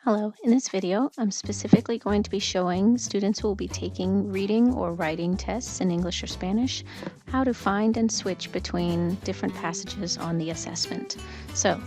Hello, in this video, I'm specifically going to be showing students who will be taking reading or writing tests in English or Spanish how to find and switch between different passages on the assessment. So,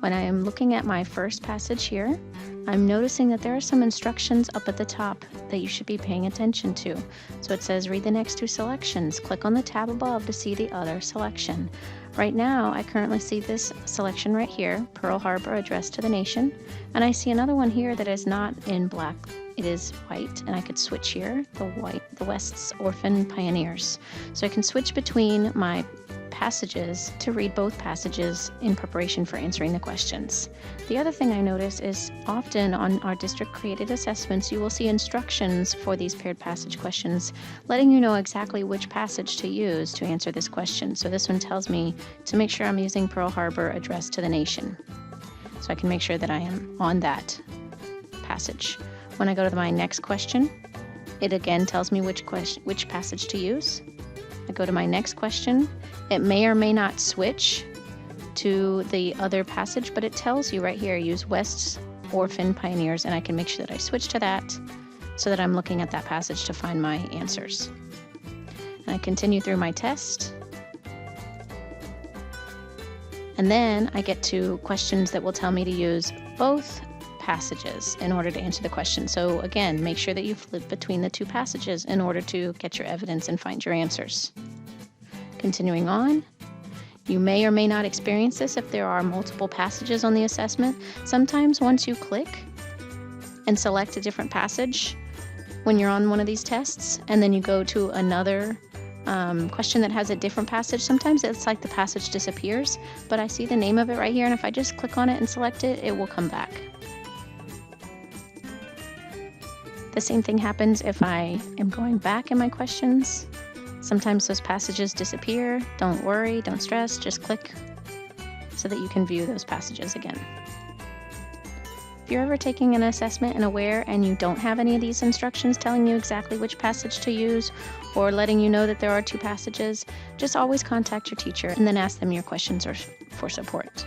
when I am looking at my first passage here, I'm noticing that there are some instructions up at the top that you should be paying attention to. So it says read the next two selections. Click on the tab above to see the other selection. Right now, I currently see this selection right here, Pearl Harbor Address to the Nation, and I see another one here that is not in black. It is white, and I could switch here, the West's Orphan Pioneers. So I can switch between my passages to read both passages in preparation for answering the questions. The other thing I notice is often on our district-created assessments, you will see instructions for these paired passage questions, letting you know exactly which passage to use to answer this question. So this one tells me to make sure I'm using Pearl Harbor Address to the Nation. So I can make sure that I am on that passage. When I go to my next question, it again tells me which passage to use. I go to my next question. It may or may not switch to the other passage, but it tells you right here, use West's Orphan Pioneers, and I can make sure that I switch to that so that I'm looking at that passage to find my answers. And I continue through my test. And then I get to questions that will tell me to use both passages in order to answer the question. So again, make sure that you flip between the two passages in order to get your evidence and find your answers. Continuing on, you may or may not experience this if there are multiple passages on the assessment. Sometimes once you click and select a different passage when you're on one of these tests, and then you go to another question that has a different passage, sometimes it's like the passage disappears, but I see the name of it right here, and if I just click on it and select it, it will come back. The same thing happens if I am going back in my questions. Sometimes those passages disappear. Don't worry, don't stress, just click so that you can view those passages again. If you're ever taking an assessment in Aware and you don't have any of these instructions telling you exactly which passage to use or letting you know that there are two passages, just always contact your teacher and then ask them your questions or for support.